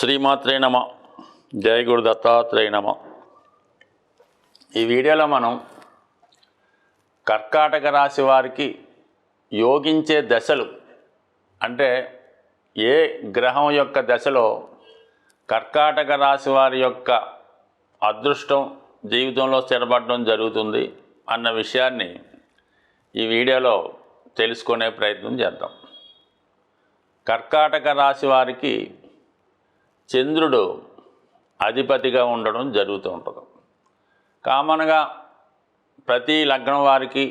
శ్రీమాత్రే నమ. జయ గురు దత్తాత్రేయ నమ. ఈ వీడియోలో మనం కర్కాటక రాశి వారికి యోగించే దశలు, అంటే ఏ గ్రహం యొక్క దశలో కర్కాటక రాశి వారి యొక్క అదృష్టం జీవితంలో స్థిరపడడం జరుగుతుంది అన్న విషయాన్ని ఈ వీడియోలో తెలుసుకునే ప్రయత్నం చేద్దాం. కర్కాటక రాశి వారికి చంద్రుడు అధిపతిగా ఉండడం జరుగుతూ ఉంటుంది. కామన్గా ప్రతి లగ్నం వారికి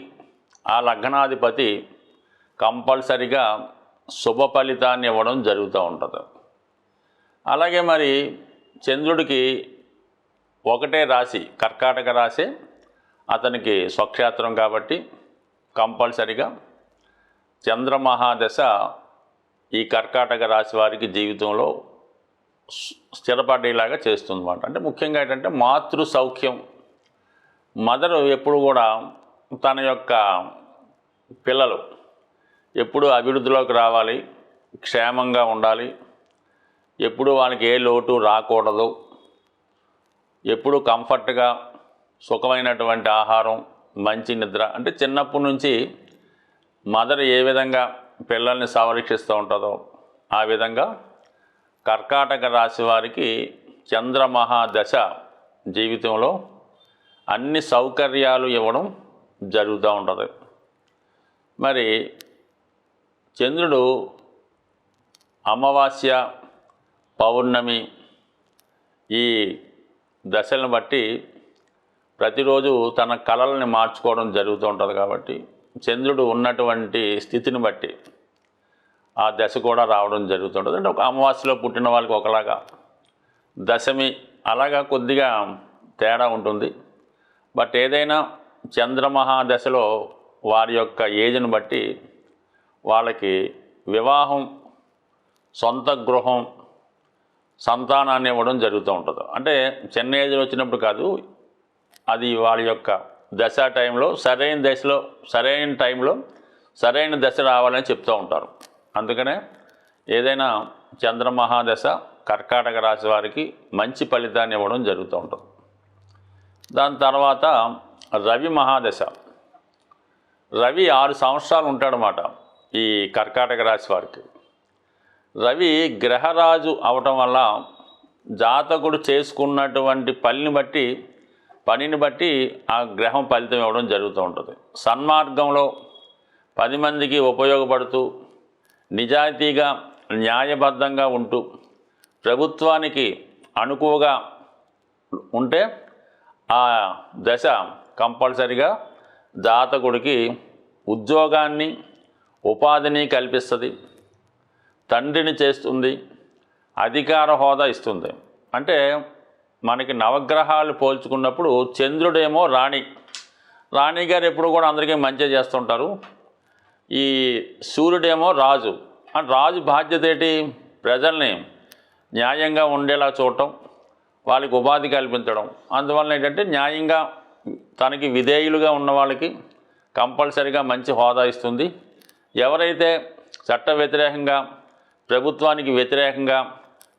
ఆ లగ్నాధిపతి కంపల్సరిగా శుభ ఫలితాన్ని ఇవ్వడం జరుగుతూ ఉంటుంది. అలాగే మరి చంద్రుడికి ఒకటే రాశి కర్కాటక రాశి, అతనికి స్వక్షేత్రం కాబట్టి కంపల్సరిగా చంద్రమహాదశ ఈ కర్కాటక రాశి వారికి జీవితంలో స్థిరపడేలాగా చేస్తుందన్నమాట. అంటే ముఖ్యంగా ఏంటంటే మాతృ సౌఖ్యం, మదరు ఎప్పుడు కూడా తన యొక్క పిల్లలు ఎప్పుడు అభివృద్ధిలోకి రావాలి, క్షేమంగా ఉండాలి, ఎప్పుడు వాళ్ళకి ఏ లోటు రాకూడదు, ఎప్పుడు కంఫర్ట్గా సుఖమైనటువంటి ఆహారం, మంచి నిద్ర, అంటే చిన్నప్పటి నుంచి మదర్ ఏ విధంగా పిల్లల్ని సంరక్షిస్తూ ఉంటుందో ఆ విధంగా కర్కాటక రాశి వారికి చంద్రమహాదశ జీవితంలో అన్ని సౌకర్యాలు ఇవ్వడం జరుగుతూ ఉంటుంది. మరి చంద్రుడు అమావాస్య, పౌర్ణమి ఈ దశలను బట్టి ప్రతిరోజు తన కళల్ని మార్చుకోవడం జరుగుతూ ఉంటుంది. కాబట్టి చంద్రుడు ఉన్నటువంటి స్థితిని బట్టి ఆ దశ కూడా రావడం జరుగుతుంటుంది. అంటే ఒక అమావాస్యలో పుట్టిన వాళ్ళకి ఒకలాగా, దశమి అలాగా కొద్దిగా తేడా ఉంటుంది. బట్ ఏదైనా చంద్రమహాదశలో వారి యొక్క ఏజ్ని బట్టి వాళ్ళకి వివాహం, సొంత గృహం, సంతానాన్ని ఇవ్వడం జరుగుతూ ఉంటుంది. అంటే చిన్న ఏజ్లో వచ్చినప్పుడు కాదు, అది వాళ్ళ యొక్క దశ టైంలో సరైన దశలో సరైన టైంలో సరైన దశ రావాలని చెప్తూ ఉంటారు. అందుకనే ఏదైనా చంద్రమహాదశ కర్కాటక రాశి వారికి మంచి ఫలితాన్ని ఇవ్వడం జరుగుతూ ఉంటుంది. దాని తర్వాత రవి మహాదశ. రవి 6 సంవత్సరాలు ఉంటాడనమాట ఈ కర్కాటక రాశి వారికి. రవి గ్రహరాజు అవటం వల్ల జాతకుడు చేసుకున్నటువంటి పనిని బట్టి ఆ గ్రహం ఫలితం ఇవ్వడం జరుగుతూ ఉంటుంది. సన్మార్గంలో 10 మందికి ఉపయోగపడుతూ, నిజాయితీగా న్యాయబద్ధంగా ఉంటూ, ప్రభుత్వానికి అనుకువగా ఉంటే ఆ దశ కంపల్సరిగా జాతకుడికి ఉద్యోగాన్ని, ఉపాధిని కల్పిస్తుంది, తండ్రిని చేస్తుంది, అధికార హోదా ఇస్తుంది. అంటే మనకి నవగ్రహాలు పోల్చుకున్నప్పుడు చంద్రుడేమో రాణి గారు ఎప్పుడు కూడా అందరికీ మంచి చేస్తుంటారు. ఈ సూర్యుడేమో రాజు. రాజు బాధ్యత ఏంటి? ప్రజల్ని న్యాయంగా ఉండేలా చూడటం, వాళ్ళకి ఉపాధి కల్పించడం. అందువల్ల ఏంటంటే న్యాయంగా తనకి విధేయులుగా ఉన్న వాళ్ళకి కంపల్సరిగా మంచి హోదా ఇస్తుంది. ఎవరైతే చట్ట వ్యతిరేకంగా, ప్రభుత్వానికి వ్యతిరేకంగా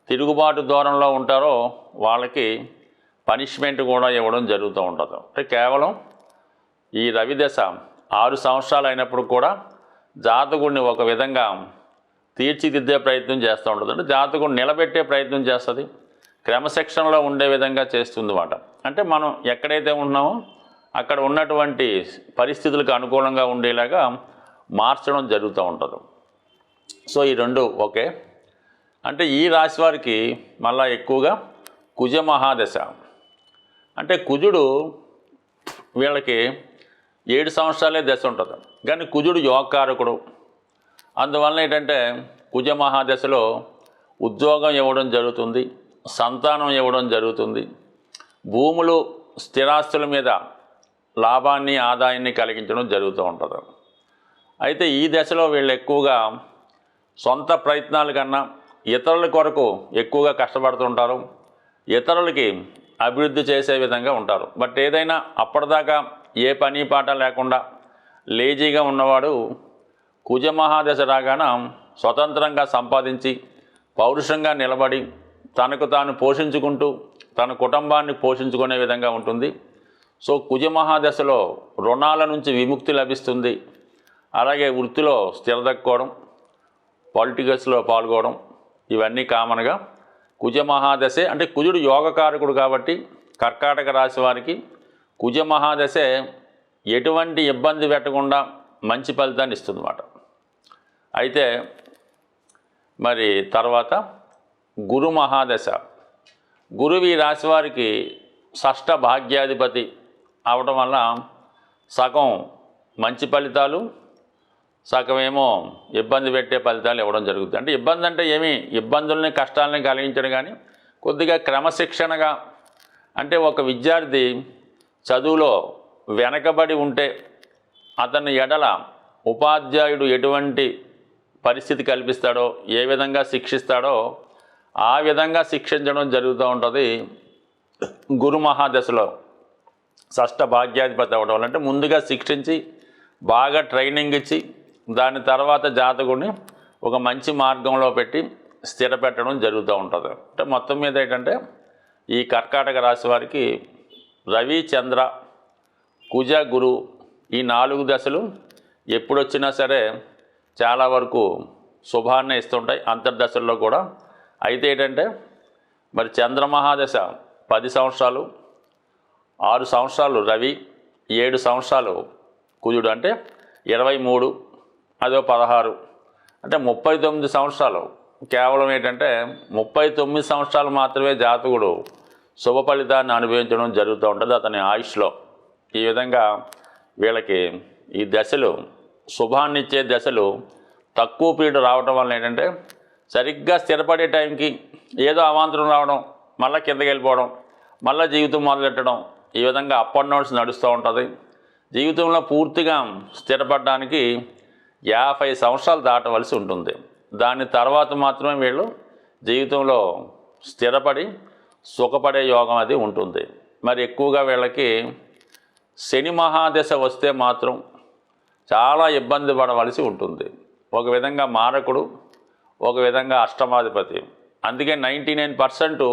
తిరుగుబాటు ధోరణిలో ఉంటారో వాళ్ళకి పనిష్మెంట్ కూడా ఇవ్వడం జరుగుతూ ఉంటుంది. అంటే కేవలం ఈ రవి దశ 6 సంవత్సరాలు అయినప్పుడు కూడా జాతకుడిని ఒక విధంగా తీర్చిదిద్దే ప్రయత్నం చేస్తూ ఉంటుంది. అంటే జాతకుడిని నిలబెట్టే ప్రయత్నం చేస్తుంది, క్రమశిక్షణలో ఉండే విధంగా చేస్తుంది అన్నమాట. అంటే మనం ఎక్కడైతే ఉన్నామో అక్కడ ఉన్నటువంటి పరిస్థితులకు అనుకూలంగా ఉండేలాగా మార్చడం జరుగుతూ ఉంటుంది. సో ఈ రెండు ఓకే. అంటే ఈ రాశి వారికి మళ్ళా ఎక్కువగా కుజ మహాదశ. అంటే కుజుడు వీళ్ళకి 7 సంవత్సరాలే దశ ఉంటుంది, కానీ కుజుడు యోగకారకుడు. అందువలన ఏంటంటే కుజ మహాదశలో ఉద్యోగం ఇవ్వడం జరుగుతుంది, సంతానం ఇవ్వడం జరుగుతుంది, భూములు, స్థిరాస్తుల మీద లాభాన్ని, ఆదాయాన్ని కలిగించడం జరుగుతూ ఉంటుంది. అయితే ఈ దశలో వీళ్ళు ఎక్కువగా సొంత ప్రయత్నాల కన్నా ఇతరుల కొరకు ఎక్కువగా కష్టపడుతుంటారు, ఇతరులకి అభివృద్ధి చేసే విధంగా ఉంటారు. బట్ ఏదైనా అప్పటిదాకా ఏ పని పాట లేకుండా లేజీగా ఉన్నవాడు కుజ మహాదశ రాగానే స్వతంత్రంగా సంపాదించి పౌరుషంగా నిలబడి తనకు తాను పోషించుకుంటూ తన కుటుంబాన్ని పోషించుకునే విధంగా ఉంటుంది. సో కుజమహాదశలో రుణాల నుంచి విముక్తి లభిస్తుంది. అలాగే వృత్తిలో స్థిరదక్కోవడం, పాలిటికల్స్లో పాల్గొనడం, ఇవన్నీ కామన్గా కుజమహాదశే. అంటే కుజుడు యోగకారకుడు కాబట్టి కర్కాటక రాశి వారికి కుజమహాదశే ఎటువంటి ఇబ్బంది పెట్టకుండా మంచి ఫలితాన్ని ఇస్తుందన్నమాట. అయితే మరి తర్వాత గురు మహాదశ. గురువు ఈ రాశి వారికి షష్ఠ భాగ్యాధిపతి అవడం వల్ల సగం మంచి ఫలితాలు, సగమేమో ఇబ్బంది పెట్టే ఫలితాలు ఇవ్వడం జరుగుతుంది. అంటే ఇబ్బంది అంటే ఏమీ ఇబ్బందుల్ని కష్టాలని కలిగించడం కానీ కొద్దిగా క్రమశిక్షణగా, అంటే ఒక విద్యార్థి చదువులో వెనకబడి ఉంటే అతని ఎడల ఉపాధ్యాయుడు ఎటువంటి పరిస్థితి కల్పిస్తాడో, ఏ విధంగా శిక్షిస్తాడో ఆ విధంగా శిక్షించడం జరుగుతూ ఉంటుంది. గురు మహాదశలో షష్ఠ భాగ్యాధిపతి అవ్వడం వల్ల అంటే ముందుగా శిక్షించి బాగా ట్రైనింగ్ ఇచ్చి దాని తర్వాత జాతకుడిని ఒక మంచి మార్గంలో పెట్టి స్థిరపెట్టడం జరుగుతూ ఉంటుంది. అంటే మొత్తం మీద ఏంటంటే ఈ కర్కాటక రాశి వారికి రవి, చంద్ర, కుజ, గురు ఈ 4 దశలు ఎప్పుడొచ్చినా సరే చాలా వరకు శుభాన్ని ఇస్తుంటాయి, అంతర్దశల్లో కూడా. అయితే ఏంటంటే మరి చంద్రమహాదశ 10 సంవత్సరాలు, 6 సంవత్సరాలు రవి, 7 సంవత్సరాలు కుజుడు, అంటే 23, అదో 16, అంటే 39 సంవత్సరాలు. కేవలం ఏంటంటే 39 సంవత్సరాలు మాత్రమే జాతకుడు శుభ ఫలితాన్ని అనుభవించడం జరుగుతూ ఉంటుంది అతని ఆయుష్లో. ఈ విధంగా వీళ్ళకి ఈ దశలు, శుభాన్నిచ్చే దశలు తక్కువ పీరియడ్ రావడం వల్ల ఏంటంటే సరిగ్గా స్థిరపడే టైంకి ఏదో అవాంతరం రావడం, మళ్ళీ కిందకి వెళ్ళిపోవడం, మళ్ళీ జీవితం మొదలెట్టడం, ఈ విధంగా అప్ అండ్ డౌన్స్ నడుస్తూ ఉంటుంది. జీవితంలో పూర్తిగా స్థిరపడడానికి 50 సంవత్సరాలు దాటవలసి ఉంటుంది. దాని తర్వాత మాత్రమే వీళ్ళు జీవితంలో స్థిరపడి సుఖపడే యోగం అది ఉంటుంది. మరి ఎక్కువగా వీళ్ళకి శని మహాదశ వస్తే మాత్రం చాలా ఇబ్బంది పడవలసి ఉంటుంది. ఒక విధంగా మారకుడు, ఒక విధంగా అష్టమాధిపతి. అందుకే 99%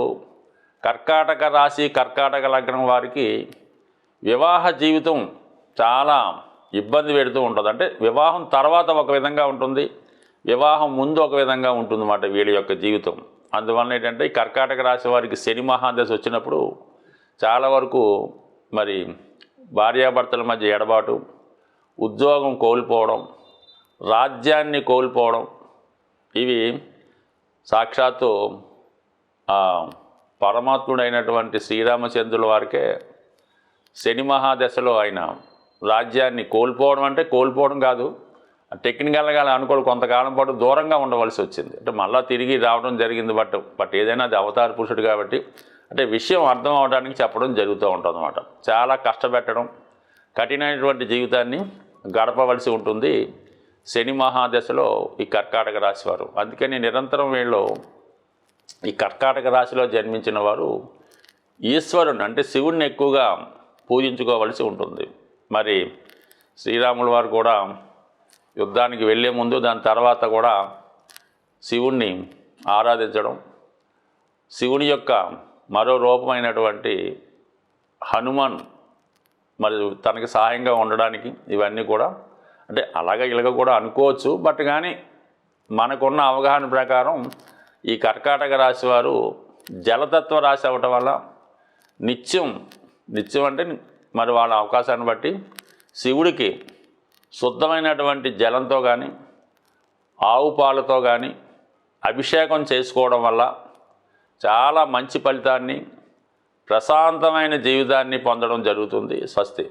కర్కాటక రాశి, కర్కాటక లగ్నం వారికి వివాహ జీవితం చాలా ఇబ్బంది పెడుతూ ఉంటుంది. అంటే వివాహం తర్వాత ఒక విధంగా ఉంటుంది, వివాహం ముందు ఒక విధంగా ఉంటుంది అన్నమాట వీళ్ళ యొక్క జీవితం. అందువల్ల ఏంటంటే ఈ కర్కాటక రాశి వారికి శని మహాదశ వచ్చినప్పుడు చాలా వరకు మరి భార్యాభర్తల మధ్య ఎడబాటు, ఉద్యోగం కోల్పోవడం, రాజ్యాన్ని కోల్పోవడం, ఇవి సాక్షాత్తు పరమాత్ముడైనటువంటి శ్రీరామచంద్రుల వారికే శని మహాదశలో ఆయన రాజ్యాన్ని కోల్పోవడం, అంటే కోల్పోవడం కాదు, టెక్నికల్గా అనుకోవాలి, కొంతకాలం పాటు దూరంగా ఉండవలసి వచ్చింది. అంటే మళ్ళీ తిరిగి రావడం జరిగింది. బట్ ఏదైనా అది అవతార పురుషుడు కాబట్టి అంటే విషయం అర్థం అవడానికి చెప్పడం జరుగుతూ ఉంటుంది అన్నమాట. చాలా కష్టపెట్టడం, కఠినమైనటువంటి జీవితాన్ని గడపవలసి ఉంటుంది శని మహాదశలో ఈ కర్కాటక రాశి వారు. అందుకని నిరంతరం వీళ్ళు ఈ కర్కాటక రాశిలో జన్మించిన వారు ఈశ్వరుని, అంటే శివుణ్ణి ఎక్కువగా పూజించుకోవలసి ఉంటుంది. మరి శ్రీరాముల వారు కూడా యుద్ధానికి వెళ్ళే ముందు, దాని తర్వాత కూడా శివుణ్ణి ఆరాధించడం, శివుని యొక్క మరో రూపమైనటువంటి హనుమాన్ మరి తనకి సహాయంగా ఉండడానికి, ఇవన్నీ కూడా అంటే అలాగ ఇలాగ కూడా అనుకోవచ్చు. బట్ కానీ మనకున్న అవగాహన ప్రకారం ఈ కర్కాటక రాశి వారు జలతత్వ రాశి అవ్వటం వల్ల నిత్యం అంటే మరి వాళ్ళ అవకాశాన్ని బట్టి శివుడికి శుద్ధమైనటువంటి జలంతో కానీ ఆవు పాలతో కానీ అభిషేకం చేసుకోవడం వల్ల చాలా మంచి ఫలితాన్ని, ప్రశాంతమైన జీవితాన్ని పొందడం జరుగుతుంది. స్వస్తి.